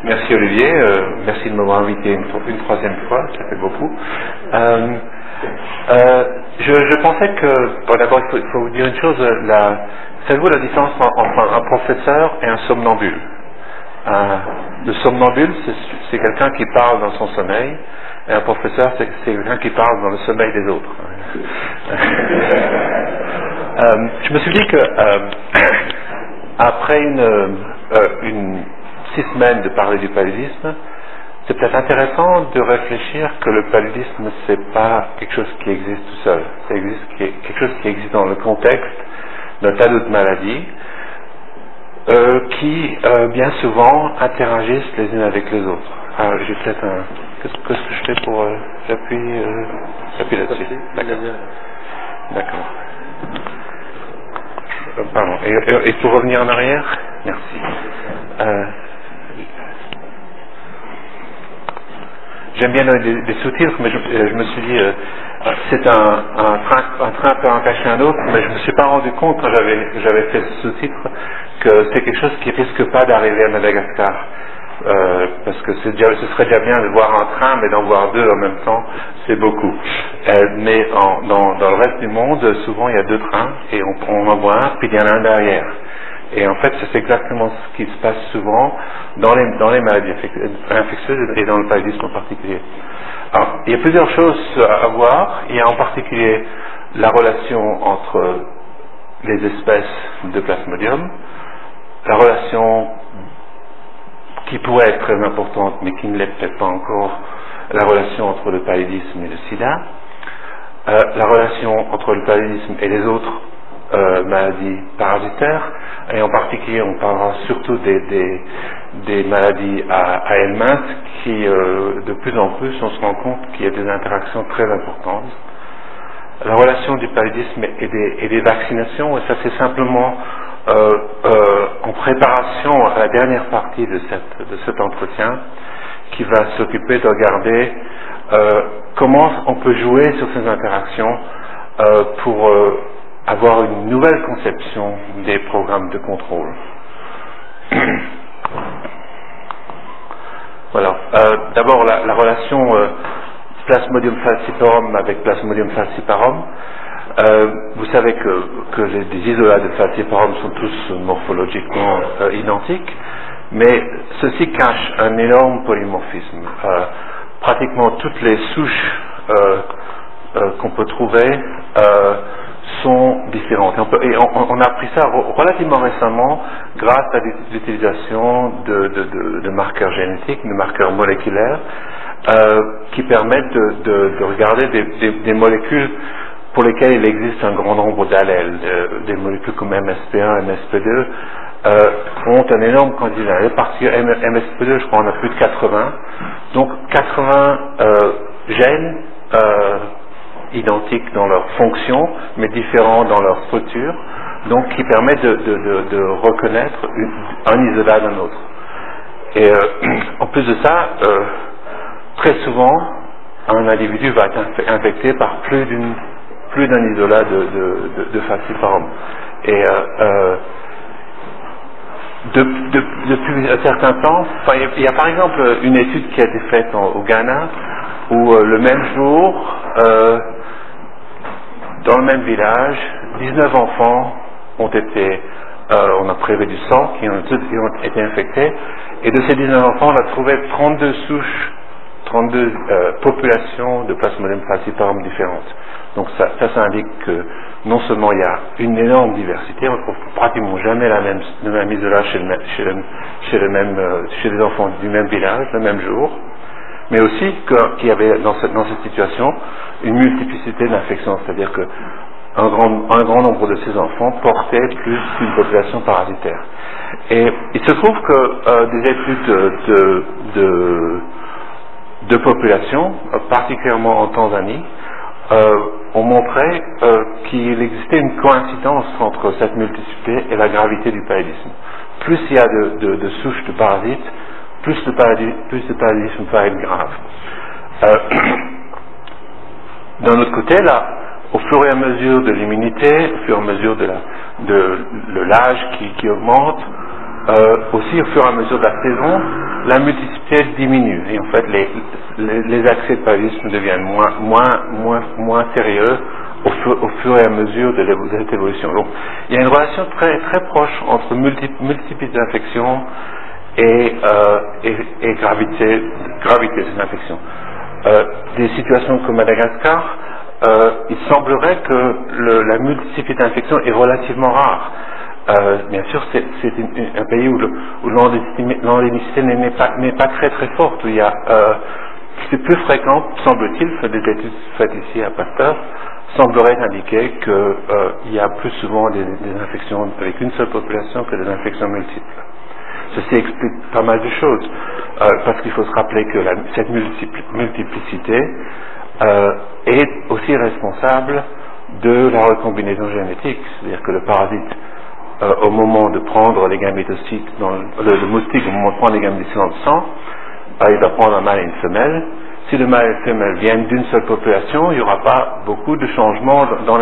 Merci Olivier, merci de m'avoir invité une troisième fois, ça fait beaucoup. Je pensais que, bon, d'abord il faut vous dire une chose, savez-vous la différence entre un professeur et un somnambule? Le somnambule, c'est quelqu'un qui parle dans son sommeil, et un professeur, c'est quelqu'un qui parle dans le sommeil des autres. Je me suis dit que après une 6 semaines de parler du paludisme, c'est peut-être intéressant de réfléchir que le paludisme, c'est pas quelque chose qui existe tout seul. C'est quelque chose qui existe dans le contexte d'un tas d'autres maladies qui, bien souvent, interagissent les unes avec les autres. Alors, j'ai peut-être un... Qu'est-ce que je fais pour... j'appuie là-dessus. D'accord. Pardon. Et pour revenir en arrière? Merci. J'aime bien des sous-titres, mais je me suis dit, c'est un train peut en cacher un autre, mais je ne me suis pas rendu compte quand j'avais fait ce sous-titre que c'est quelque chose qui risque pas d'arriver à Madagascar. Parce que ce serait déjà bien de voir un train, mais d'en voir deux en même temps, c'est beaucoup. Mais dans le reste du monde, souvent il y a deux trains, et on en voit un, puis il y en a un derrière. Et en fait, c'est exactement ce qui se passe souvent dans les maladies infectieuses et dans le paludisme en particulier. Alors, il y a plusieurs choses à voir. Il y a en particulier la relation entre les espèces de Plasmodium, la relation qui pourrait être très importante, mais qui ne l'est peut-être pas encore, la relation entre le paludisme et le sida, la relation entre le paludisme et les autres maladies parasitaires, et en particulier on parlera surtout des maladies à helminth qui de plus en plus on se rend compte qu'il y a des interactions très importantes. La relation du paludisme et des vaccinations, et ça c'est simplement en préparation à la dernière partie de cet entretien qui va s'occuper de regarder comment on peut jouer sur ces interactions pour avoir une nouvelle conception des programmes de contrôle. Voilà. D'abord la relation Plasmodium falciparum avec Plasmodium falciparum. Vous savez que les isolats de falciparum sont tous morphologiquement identiques, mais ceci cache un énorme polymorphisme. Pratiquement toutes les souches qu'on peut trouver sont différentes. Et on a appris ça relativement récemment grâce à l'utilisation de marqueurs génétiques, de marqueurs moléculaires, qui permettent de regarder des molécules pour lesquelles il existe un grand nombre d'allèles. Des molécules comme MSP1, MSP2 ont un énorme candidat. Parce que MSP2, je crois, on a plus de 80. Donc 80 gènes identiques dans leur fonction, mais différents dans leur structure, donc qui permettent de reconnaître un isolat d'un autre. Et en plus de ça, très souvent, un individu va être infecté par plus d'un isolat de falciparum. Et depuis un certain temps, il y a par exemple une étude qui a été faite au Ghana, où le même jour, dans le même village, 19 enfants ont été, on a prélevé du sang, qui ont été infectés, et de ces 19 enfants, on a trouvé 32 souches, 32 populations de Plasmodium falciparum différentes. Donc ça indique que non seulement il y a une énorme diversité, on ne trouve pratiquement jamais le même isolat chez les enfants du même village, le même jour, mais aussi qu'il y avait dans cette situation une multiplicité d'infections, c'est-à-dire que un grand nombre de ces enfants portaient plus qu'une population parasitaire. Et il se trouve que des études de population, particulièrement en Tanzanie, ont montré qu'il existait une coïncidence entre cette multiplicité et la gravité du paludisme. Plus il y a de souches de parasites, plus le paludisme va être grave. D'un autre côté, là, au fur et à mesure de l'immunité, au fur et à mesure de l'âge qui augmente, aussi au fur et à mesure de la saison, la multiplicité diminue. Et en fait, les accès de paludisme deviennent moins sérieux au fur et à mesure de cette évolution. Donc, il y a une relation très, très proche entre multiplicité d'infections et gravité de cette infection. Des situations comme Madagascar, il semblerait que la multiplicité d'infections est relativement rare. Bien sûr, c'est un pays où l'endémicité n'est pas très très forte, où il y a, c'est plus fréquent, semble-t-il, des études faites ici à Pasteur, semblerait indiquer qu'il y a plus souvent des infections avec une seule population que des infections multiples. Ceci explique pas mal de choses, parce qu'il faut se rappeler que cette multiplicité est aussi responsable de la recombinaison génétique, c'est-à-dire que le parasite, au moment de prendre les gamétocytes, le moustique, au moment de prendre les gamétocytes dans le sang, il va prendre un mâle et une femelle. Si le mâle et la femelle viennent d'une seule population, il n'y aura pas beaucoup de changements dans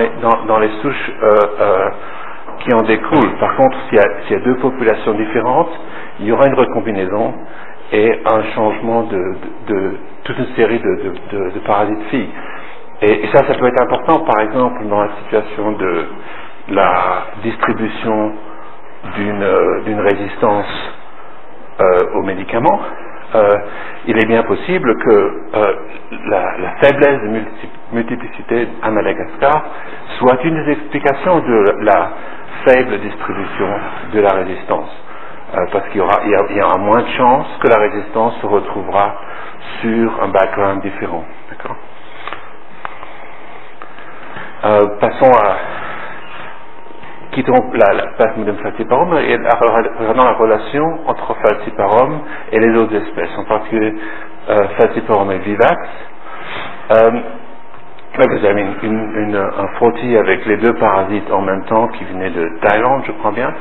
les souches qui en découlent. Par contre, s'il y a deux populations différentes, il y aura une recombinaison et un changement de toute une série de parasites filles. Et ça peut être important, par exemple, dans la situation de la distribution d'une résistance aux médicaments. Il est bien possible que la faiblesse de multiplicité à Madagascar soit une des explications de la faible distribution de la résistance. Parce qu'il y aura moins de chances que la résistance se retrouvera sur un background différent. D'accord. Passons à... Quittons la Plasmodium falciparum et regardons la relation entre falciparum et les autres espèces, en particulier falciparum et vivax. Là, vous avez un frottis avec les deux parasites en même temps qui venaient de Thaïlande, je crois bien.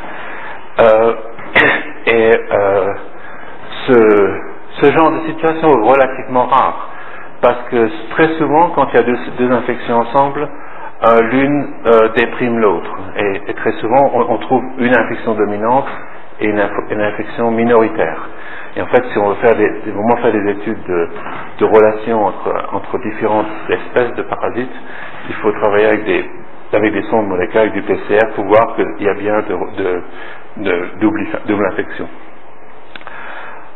Ce genre de situation est relativement rare, parce que très souvent, quand il y a deux infections ensemble, l'une déprime l'autre. Et très souvent, on trouve une infection dominante et une infection minoritaire. Et en fait, si on veut faire des études de relations entre différentes espèces de parasites, il faut travailler avec des sondes moléculaires, avec du PCR, pour voir qu'il y a bien double infection.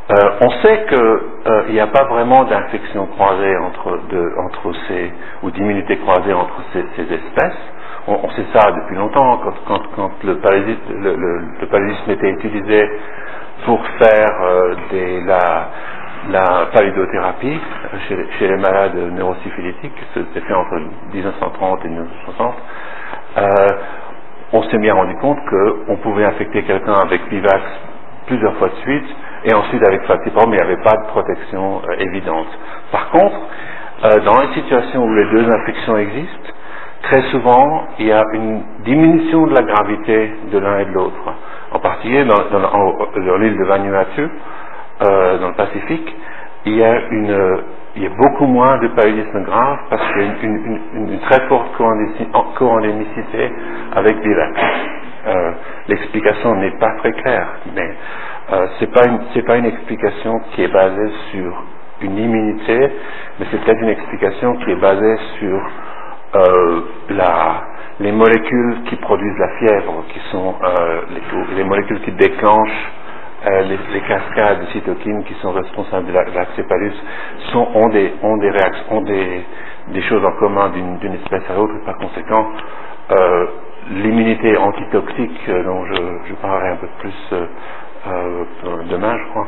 On sait qu'il n'y a pas vraiment d'infection croisée ou d'immunité croisée entre ces espèces. On sait ça depuis longtemps, quand le paludisme était utilisé pour faire la palidothérapie chez les malades neurosyphilitiques, c'était fait entre 1930 et 1960. On s'est bien rendu compte qu'on pouvait infecter quelqu'un avec Vivax plusieurs fois de suite, et ensuite avec falciparum, mais il n'y avait pas de protection évidente. Par contre, dans les situations où les deux infections existent, très souvent, il y a une diminution de la gravité de l'un et de l'autre. En particulier, dans l'île de Vanuatu, dans le Pacifique, il y a beaucoup moins de paludisme grave parce qu'il y a une très forte co-endémicité avec Vivax. L'explication n'est pas très claire, mais c'est pas une explication qui est basée sur une immunité, mais c'est peut-être une explication qui est basée sur les molécules qui produisent la fièvre, qui sont les molécules qui déclenchent les cascades de cytokines qui sont responsables de l'acéphalus ont des choses en commun d'une espèce à l'autre, et par conséquent l'immunité antitoxique dont je parlerai un peu plus demain, je crois,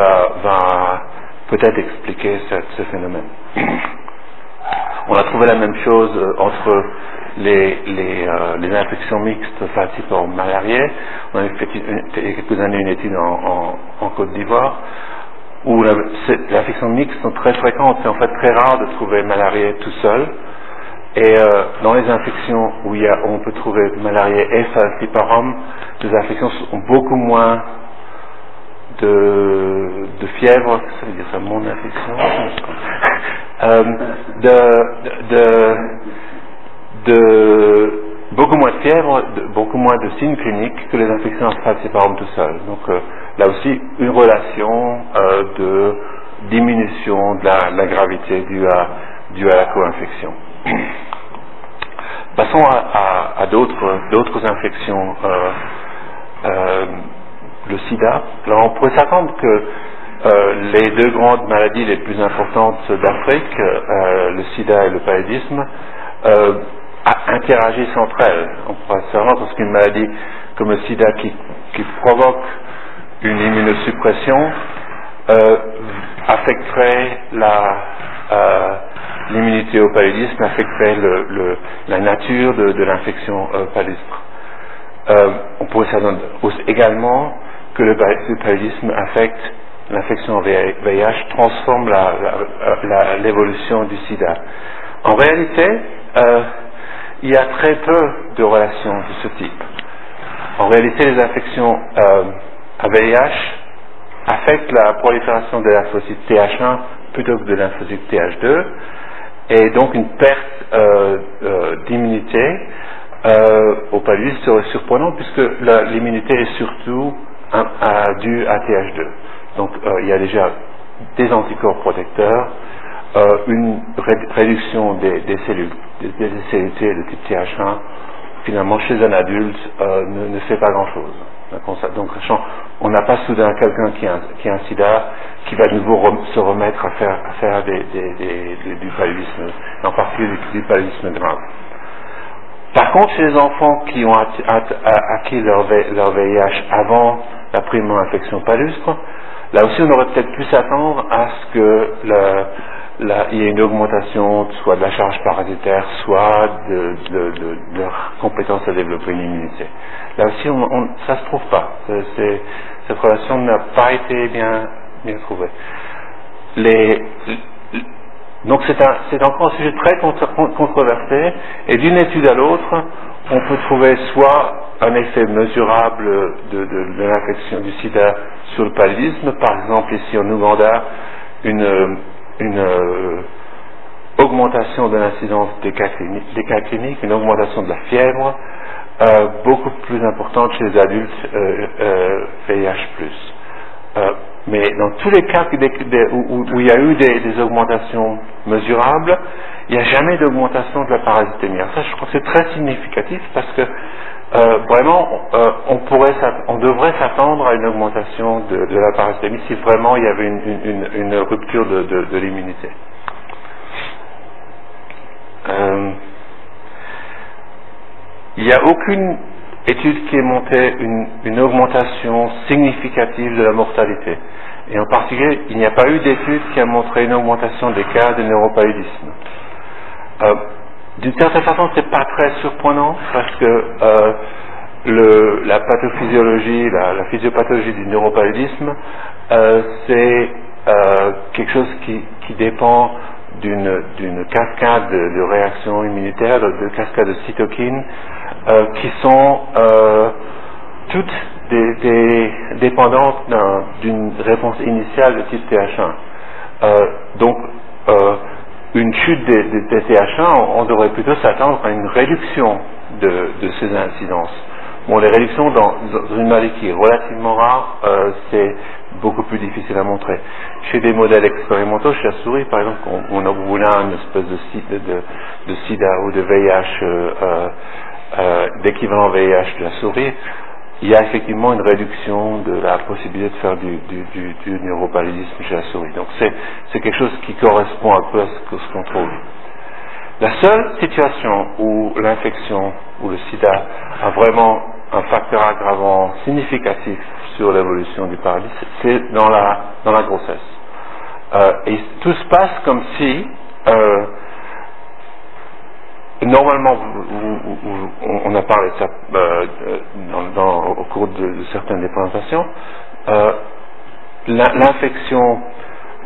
va peut-être expliquer ce phénomène. On a trouvé la même chose entre les infections mixtes falciparum malariae. On avait fait il y a quelques années une étude en Côte d'Ivoire où les infections mixtes sont très fréquentes. C'est en fait très rare de trouver malariae tout seul. Et dans les infections où on peut trouver malariae et falciparum, les infections ont beaucoup moins de fièvre, ça veut dire ça, mon infection, beaucoup moins de fièvre, beaucoup moins de signes cliniques que les infections falciparum tout seul. Donc là aussi, une relation de diminution de la gravité due à la co-infection. Passons à d'autres infections. Le sida. Alors on pourrait s'attendre que les deux grandes maladies les plus importantes d'Afrique, le sida et le paludisme, interagissent entre elles. On pourrait s'attendre qu'une maladie comme le sida qui provoque une immunosuppression affecterait l'immunité au paludisme, affecterait la nature de l'infection paludisme. On pourrait s'attendre également que le paludisme affecte l'infection VIH, transforme l'évolution du sida. En réalité, il y a très peu de relations de ce type. En réalité, les infections à VIH affectent la prolifération de lymphocytes Th1 plutôt que de lymphocytes Th2, et donc une perte d'immunité au paludisme serait surprenante puisque l'immunité est surtout due à Th2. Donc il y a déjà des anticorps protecteurs, une réduction des cellules, des cellules de type Th1, finalement chez un adulte ne fait pas grand-chose. Donc on n'a pas soudain quelqu'un qui a un sida qui va de nouveau se remettre à faire du paludisme, en particulier du paludisme grave. Par contre, chez les enfants qui ont acquis leur VIH avant la primo-infection palustre, là aussi on aurait peut-être pu s'attendre à ce que il y ait une augmentation soit de la charge parasitaire, soit de leur compétence à développer une immunité. Là aussi, ça se trouve pas. Cette relation n'a pas été bien trouvée. Donc c'est encore un sujet très controversé, et d'une étude à l'autre, on peut trouver soit un effet mesurable de l'infection du sida sur le paludisme, par exemple ici en Ouganda, une augmentation de l'incidence des cas cliniques, une augmentation de la fièvre, beaucoup plus importante chez les adultes VIH+. Mais dans tous les cas où il y a eu des augmentations mesurables, il n'y a jamais d'augmentation de la parasitémie. Alors ça, je crois que c'est très significatif parce que vraiment, on devrait s'attendre à une augmentation de la parasitémie si vraiment il y avait une rupture de l'immunité. Il n'y a aucune étude qui ait montré une augmentation significative de la mortalité. Et en particulier, il n'y a pas eu d'étude qui a montré une augmentation des cas de neuropaludisme. D'une certaine façon, c'est pas très surprenant parce que la pathophysiologie, la physiopathologie du neuropaludisme, c'est quelque chose qui dépend d'une cascade de réactions immunitaires, de cascades de cytokines, qui sont toutes dépendantes d'une réponse initiale de type Th1. Donc, une chute des Th1, on devrait plutôt s'attendre à une réduction de ces incidences. Bon, les réductions dans une maladie qui est relativement rare, c'est beaucoup plus difficile à montrer. Chez des modèles expérimentaux, chez la souris, par exemple, on a une espèce de sida ou de VIH, d'équivalent VIH de la souris, il y a effectivement une réduction de la possibilité de faire du neuropaludisme chez la souris. Donc c'est quelque chose qui correspond un peu à ce qu'on trouve. La seule situation où l'infection ou le sida a vraiment un facteur aggravant significatif sur l'évolution du paludisme, c'est dans la grossesse. Et tout se passe comme si normalement, on a parlé de ça au cours de certaines des présentations, l'infection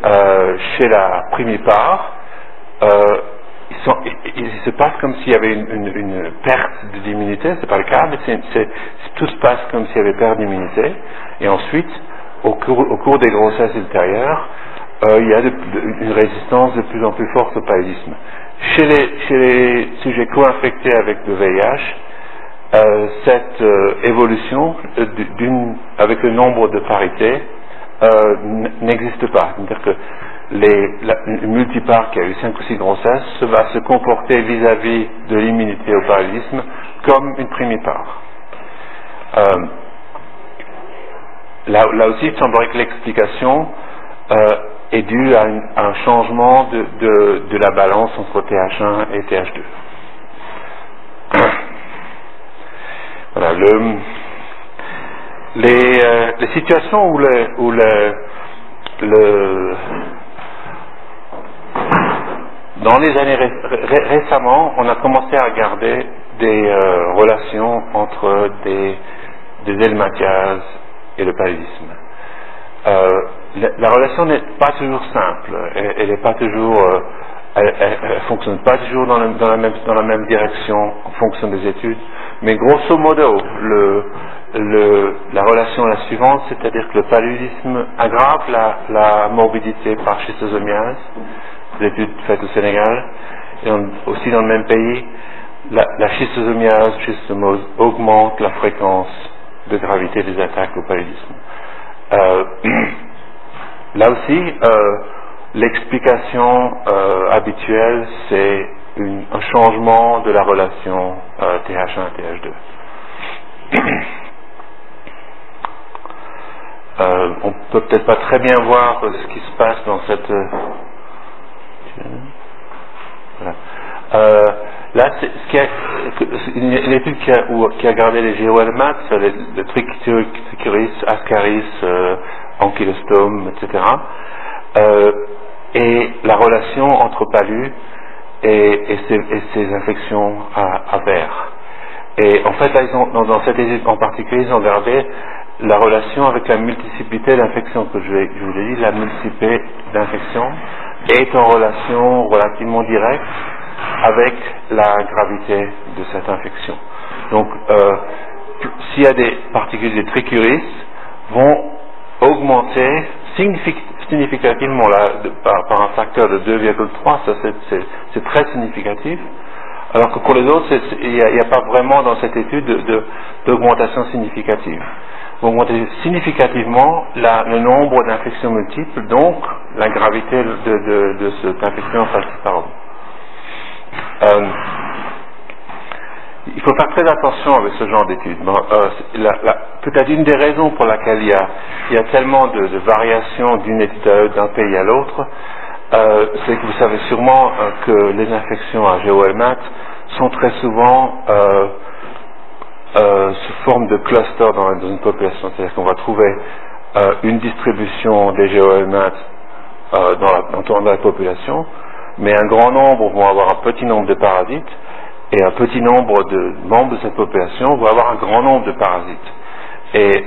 chez la primipare, il se passe comme s'il y avait une perte d'immunité, c'est pas le cas, mais tout se passe comme s'il y avait perte d'immunité, et ensuite, au cours des grossesses ultérieures, il y a une résistance de plus en plus forte au paludisme. Chez les sujets co-infectés avec le VIH, il y a une cette évolution avec le nombre de parités n'existe pas. C'est-à-dire que une multipare qui a eu 5 ou 6 grossesses va se comporter vis-à-vis de l'immunité au parallélisme comme une primipare. Là aussi, il semblerait que l'explication est due à un changement de la balance entre TH1 et TH2. Voilà, les situations où dans les années récemment, on a commencé à regarder des relations entre des helmathiases et le paludisme. La relation n'est pas toujours simple, elle n'est pas toujours, elle fonctionne pas toujours dans la même direction en fonction des études, mais grosso modo, la relation est la suivante, c'est-à-dire que le paludisme aggrave la morbidité par schistosomiase, des études faites au Sénégal, et aussi dans le même pays, la schistosomose augmente la fréquence de gravité des attaques au paludisme. Là aussi, l'explication habituelle, c'est un changement de la relation TH1-TH2. On peut peut-être pas très bien voir ce qui se passe dans cette... Voilà. Là, une étude qui a regardé les GOL-MAT, le trichuris, ascaris, ankylostome, etc. Et la relation entre palud et ces infections à verre. Et en fait, là, dans cette étude en particulier, ils ont regardé la relation avec la multiplicité d'infections, que je vous ai dit, la multiplicité d'infections est en relation relativement directe avec la gravité de cette infection. Donc, s'il y a des particules de trichuris, vont augmenter significativement par un facteur de 2,3, ça c'est très significatif, alors que pour les autres, il n'y a pas vraiment dans cette étude d'augmentation significative. Vous augmentez significativement le nombre d'infections multiples, donc la gravité de cette infection falciparum. Il faut faire très attention avec ce genre d'études. Peut-être une des raisons pour laquelle il y a tellement de variations d'une étude à l'autre, d'un pays à l'autre, c'est que vous savez sûrement que les infections à GOL-MAT sont très souvent sous forme de clusters dans une population. C'est-à-dire qu'on va trouver une distribution des GOL-MAT dans la population, mais un grand nombre vont avoir un petit nombre de parasites, et un petit nombre de membres de cette population vont avoir un grand nombre de parasites. Et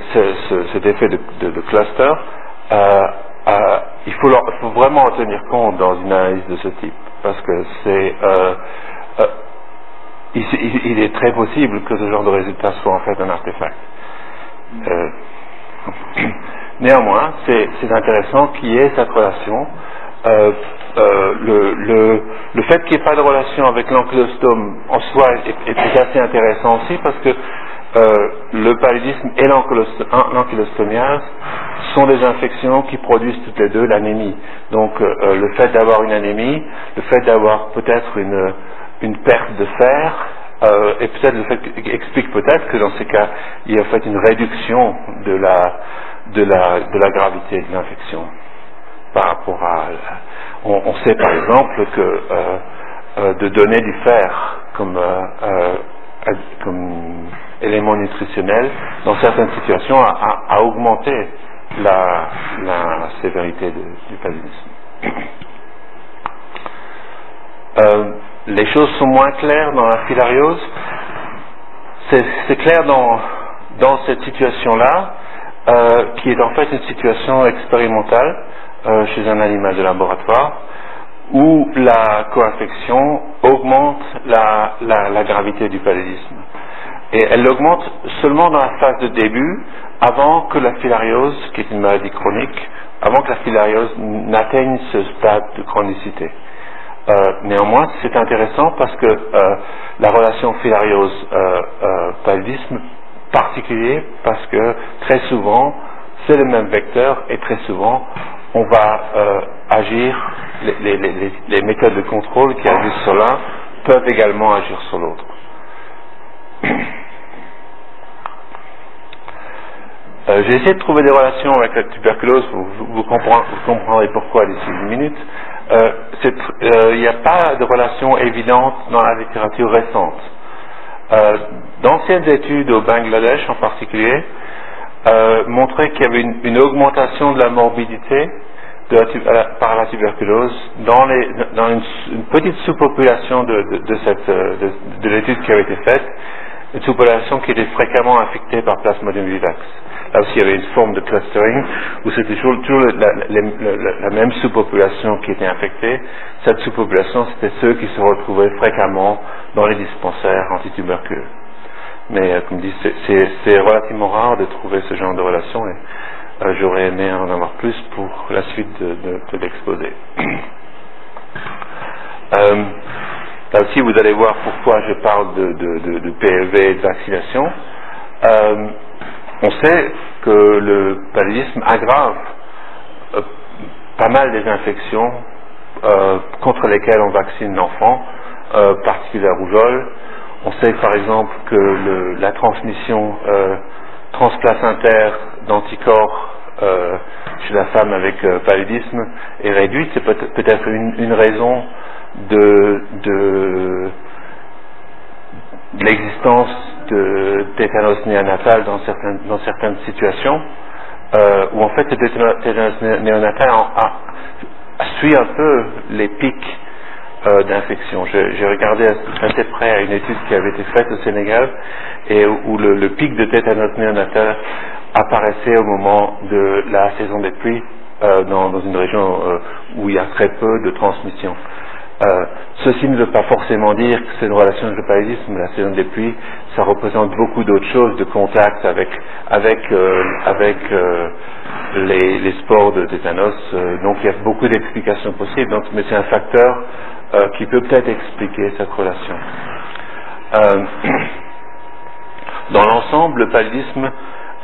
cet effet de cluster, il faut vraiment en tenir compte dans une analyse de ce type, parce que il est très possible que ce genre de résultat soit en fait un artefact. Néanmoins, c'est intéressant qu'il y ait cette relation. Le fait qu'il n'y ait pas de relation avec l'ankylostome en soi est assez intéressant aussi, parce que le paludisme et l'ankylostomiase sont des infections qui produisent toutes les deux l'anémie. Donc le fait d'avoir une anémie, le fait d'avoir peut-être une perte de fer, et peut-être le fait explique peut-être que dans ces cas il y a en fait une réduction de la gravité de l'infection par rapport à... On sait par exemple que de donner du fer comme élément nutritionnel dans certaines situations a augmenté la sévérité du paludisme. Les choses sont moins claires dans la filariose. C'est clair dans cette situation-là, qui est en fait une situation expérimentale chez un animal de laboratoire, où la co-infection augmente la gravité du paludisme. Et elle l'augmente seulement dans la phase de début, avant que la filariose, qui est une maladie chronique, avant que la filariose n'atteigne ce stade de chronicité. Néanmoins, c'est intéressant parce que la relation filariose-paludisme particulier parce que très souvent, c'est le même vecteur et très souvent, on va agir, les méthodes de contrôle qui agissent sur l'un peuvent également agir sur l'autre. J'ai essayé de trouver des relations avec la tuberculose, vous comprendrez pourquoi d'ici une minute. Il n'y a pas de relation évidente dans la littérature récente. D'anciennes études au Bangladesh en particulier montraient qu'il y avait une augmentation de la morbidité par la tuberculose dans une petite sous-population de l'étude qui avait été faite, une sous-population qui était fréquemment infectée par Plasmodium vivax. Là aussi, il y avait une forme de clustering où c'était toujours la même sous-population qui était infectée. Cette sous-population, c'était ceux qui se retrouvaient fréquemment dans les dispensaires antituberculeux. Mais comme dit, c'est relativement rare de trouver ce genre de relation et j'aurais aimé en avoir plus pour la suite de l'exposé. Là aussi, vous allez voir pourquoi je parle de PEV et de vaccination. On sait que le paludisme aggrave pas mal des infections contre lesquelles on vaccine l'enfant, particulièrement la rougeole. On sait par exemple que la transmission transplacentaire d'anticorps chez la femme avec paludisme est réduite. C'est peut-être une raison de l'existence de tétanos néonatal dans certaines situations, où en fait le tétanos néonatal suit un peu les pics d'infection. J'ai regardé assez près à une étude qui avait été faite au Sénégal et où le pic de tétanos néonatal apparaissait au moment de la saison des pluies dans une région où il y a très peu de transmission. Ceci ne veut pas forcément dire que c'est une relation avec le paludisme. La saison des pluies, ça représente beaucoup d'autres choses, de contact avec les spores de tétanos. Donc il y a beaucoup d'explications possibles. Mais c'est un facteur qui peut peut-être expliquer cette relation. Dans l'ensemble, le paludisme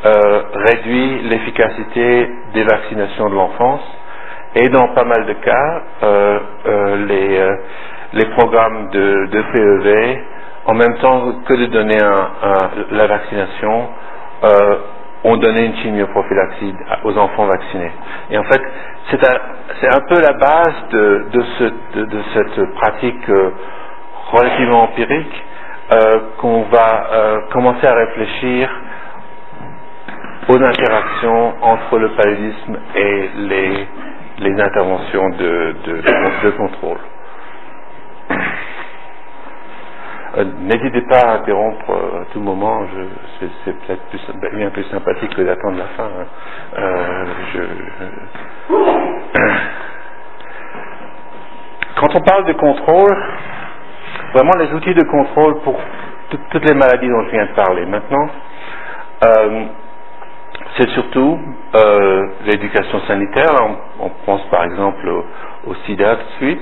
réduit l'efficacité des vaccinations de l'enfance. Et dans pas mal de cas, les programmes de PEV, en même temps que de donner la vaccination, ont donné une chimioprophylaxie aux enfants vaccinés. Et en fait, c'est un peu la base de cette pratique relativement empirique qu'on va commencer à réfléchir aux interactions entre le paludisme et les interventions de contrôle. N'hésitez pas à interrompre à tout moment, c'est peut-être bien plus sympathique que d'attendre la fin. Quand on parle de contrôle, vraiment les outils de contrôle pour toutes les maladies dont je viens de parler maintenant, c'est surtout l'éducation sanitaire. On pense par exemple au sida tout de suite,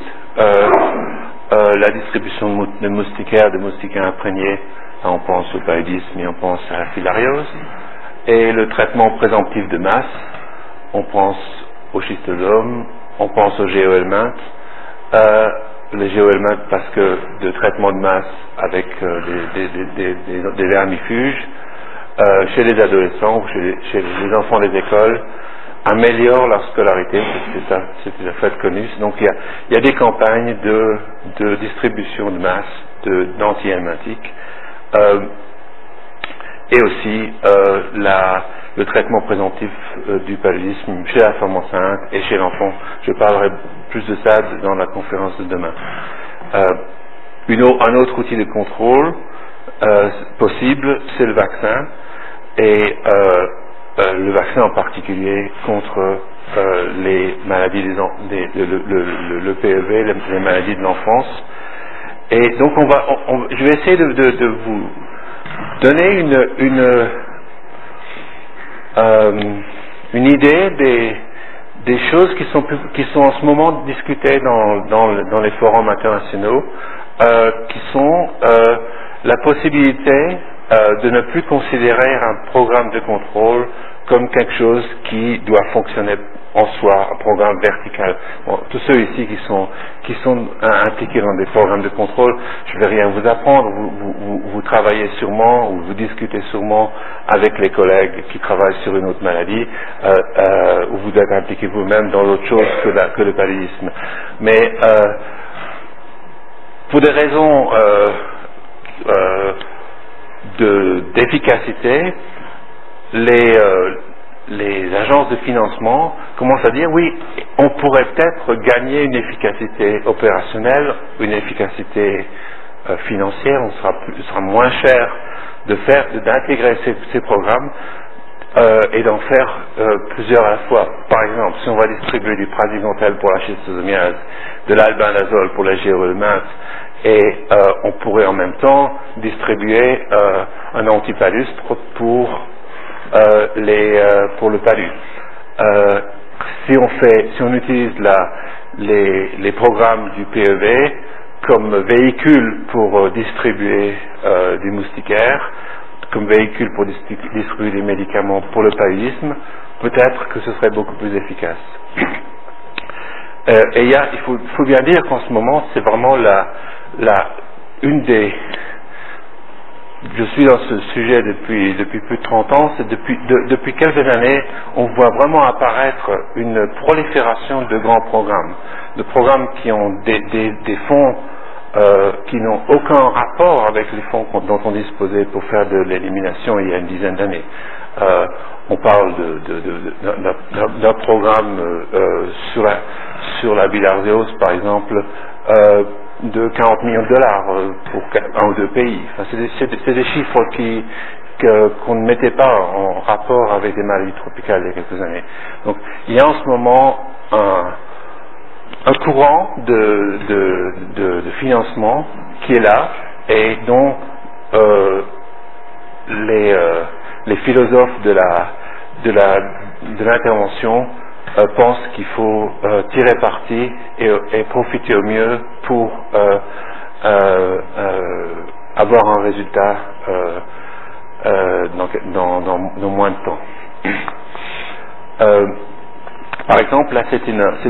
la distribution de moustiquaires imprégnés, on pense au paludisme et on pense à la filariose, et le traitement présomptif de masse, on pense au schistosome, on pense au GEO-Helminth, le GEO-Helminth parce que le traitement de masse avec des vermifuges chez les adolescents ou chez les enfants des écoles améliore leur scolarité, c'est un fait connu. Donc il y a des campagnes de distribution de masse d'anti-helminthiques et aussi le traitement présomptif du paludisme chez la femme enceinte et chez l'enfant. Je parlerai plus de ça dans la conférence de demain. Un autre outil de contrôle possible, c'est le vaccin, et le vaccin en particulier contre les maladies le PEV, les maladies de l'enfance. Et donc je vais essayer de vous donner une idée des choses qui sont en ce moment discutées dans les forums internationaux, qui sont la possibilité de ne plus considérer un programme de contrôle comme quelque chose qui doit fonctionner en soi, un programme vertical. Bon, tous ceux ici qui sont impliqués dans des programmes de contrôle, je ne vais rien vous apprendre, vous travaillez sûrement ou vous discutez sûrement avec les collègues qui travaillent sur une autre maladie, ou vous êtes impliqué vous-même dans l'autre chose que le paludisme. Mais pour des raisons d'efficacité, les agences de financement commencent à dire oui, on pourrait peut-être gagner une efficacité opérationnelle, une efficacité financière, on sera moins cher d'intégrer ces programmes et d'en faire plusieurs à la fois. Par exemple, si on va distribuer du praziquantel pour la schistosomiase, de l'albendazole pour la géroulmate, et on pourrait en même temps distribuer un antipalustre pour le palu. Si on utilise les programmes du PEV comme véhicule pour distribuer du moustiquaire, comme véhicule pour distribuer des médicaments pour le paludisme, peut-être que ce serait beaucoup plus efficace. Et il faut bien dire qu'en ce moment, c'est vraiment je suis dans ce sujet depuis plus de 30 ans, c'est depuis quelques années, on voit vraiment apparaître une prolifération de grands programmes, de programmes qui ont des fonds qui n'ont aucun rapport avec les fonds dont on disposait pour faire de l'élimination il y a une dizaine d'années. On parle d'un programme sur la bilharziose, par exemple, de 40 millions de dollars pour un ou deux pays. Enfin, c'est des chiffres qu'on ne mettait pas en rapport avec des maladies tropicales il y a quelques années. Donc, il y a en ce moment un courant de financement qui est là et dont les philosophes de l'intervention pensent qu'il faut tirer parti et profiter au mieux pour avoir un résultat dans moins de temps. Par exemple, là c'est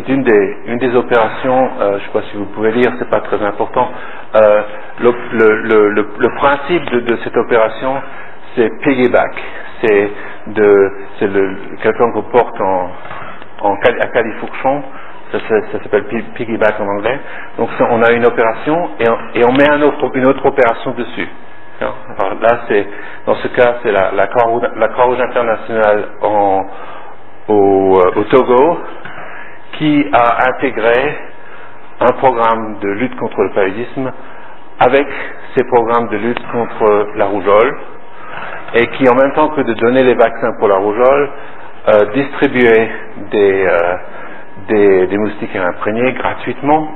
une des opérations, je ne sais pas si vous pouvez lire, c'est pas très important. Le principe de cette opération, c'est piggyback. C'est quelqu'un qu'on porte à califourchon, ça s'appelle piggyback en anglais. Donc on a une opération et on met une autre opération dessus. Alors là, dans ce cas, c'est la Croix-Rouge internationale au Togo qui a intégré un programme de lutte contre le paludisme avec ses programmes de lutte contre la rougeole et qui, en même temps que de donner les vaccins pour la rougeole, distribuait des moustiquaires imprégnés gratuitement,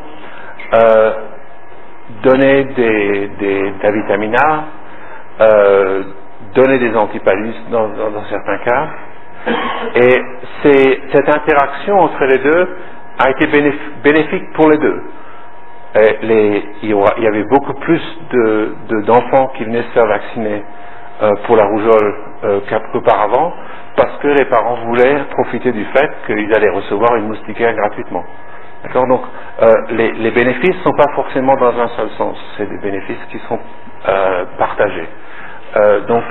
donner de la vitamine A, donner des antipalus dans certains cas. Et cette interaction entre les deux a été bénéfique pour les deux. Il y avait beaucoup plus d'enfants qui venaient se faire vacciner pour la rougeole qu'auparavant, parce que les parents voulaient profiter du fait qu'ils allaient recevoir une moustiquaire gratuitement. D'accord ? Donc, les bénéfices ne sont pas forcément dans un seul sens, c'est des bénéfices qui sont partagés. Donc,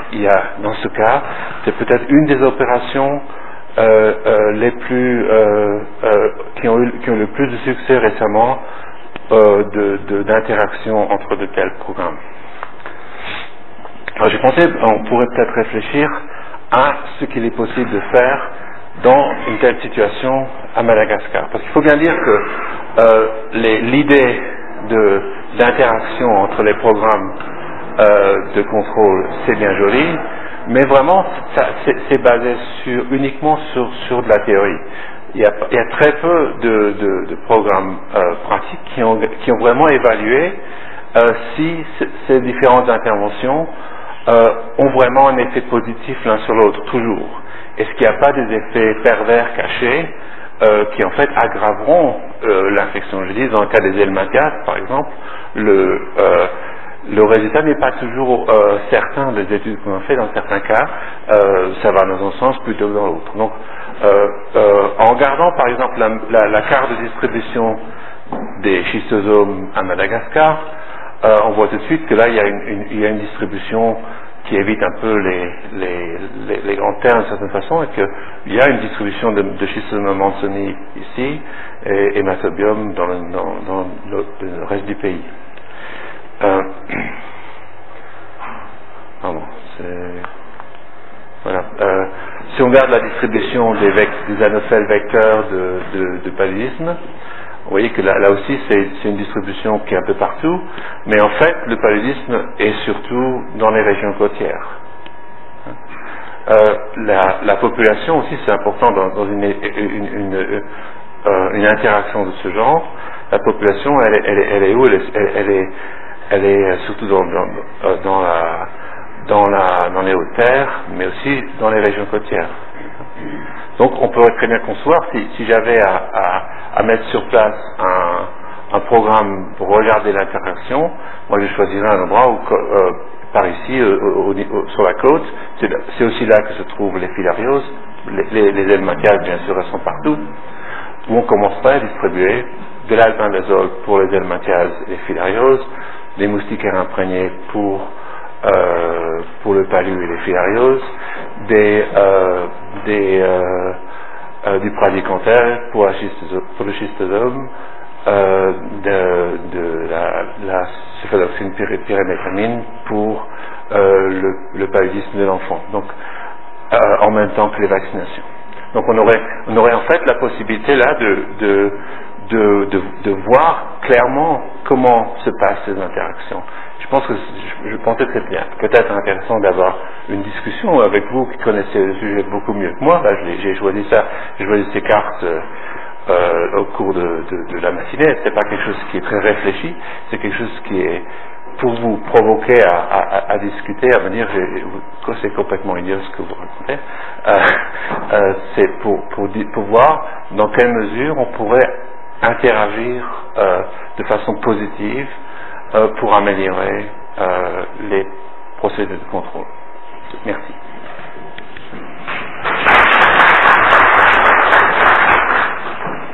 dans ce cas, c'est peut-être une des opérations les plus qui ont eu le plus de succès récemment d'interaction entre de tels programmes. Alors, j'ai pensé, on pourrait peut-être réfléchir à ce qu'il est possible de faire dans une telle situation à Madagascar. Parce qu'il faut bien dire que l'idée d'interaction entre les programmes de contrôle, c'est bien joli, mais vraiment, c'est basé uniquement sur de la théorie. Il y a très peu de programmes pratiques qui ont vraiment évalué si ces différentes interventions ont vraiment un effet positif l'un sur l'autre, toujours. Est-ce qu'il n'y a pas des effets pervers cachés qui en fait aggraveront l'infection. Je dis, dans le cas des helminthias, par exemple, le résultat n'est pas toujours certain des études qu'on a fait. Dans certains cas, ça va dans un sens plutôt que dans l'autre. Donc, en regardant par exemple la carte de distribution des schistosomes à Madagascar, on voit tout de suite que là, il y a une distribution qui évite un peu les grands termes d'une certaine façon, et qu'il y a une distribution de schistosome mansoni ici, et hématobiome dans le reste du pays. Pardon, voilà. Si on regarde la distribution des anophèles vecteurs de paludisme, vous voyez que là aussi c'est une distribution qui est un peu partout, mais en fait le paludisme est surtout dans les régions côtières. La population aussi, c'est important dans une interaction de ce genre. La population, elle est où? Elle est surtout dans les hautes terres, mais aussi dans les régions côtières. Donc on pourrait très bien concevoir, si j'avais à mettre sur place un programme pour regarder l'interaction, moi je choisirais un endroit où, par ici, sur la côte, c'est aussi là que se trouvent les filarioses, les helminthias bien sûr elles sont partout, où on commencerait à distribuer de l'albendazole pour les helminthias et les filarioses, des moustiquaires imprégnés pour le palu et les filarioses, du pradicantel pour le schistosome, de la céphaloxine pyriméthamine pour le paludisme de l'enfant, donc en même temps que les vaccinations. Donc on aurait en fait la possibilité là de voir clairement comment se passent ces interactions. Je pensais que c'était peut-être intéressant d'avoir une discussion avec vous qui connaissez le sujet beaucoup mieux que moi. Là, j'ai choisi ces cartes au cours de la matinée. C'est pas quelque chose qui est très réfléchi, c'est quelque chose qui est pour vous provoquer à discuter, à me dire que c'est complètement idiot ce que vous racontez. C'est pour voir dans quelle mesure on pourrait interagir de façon positive pour améliorer les procédés de contrôle. Merci.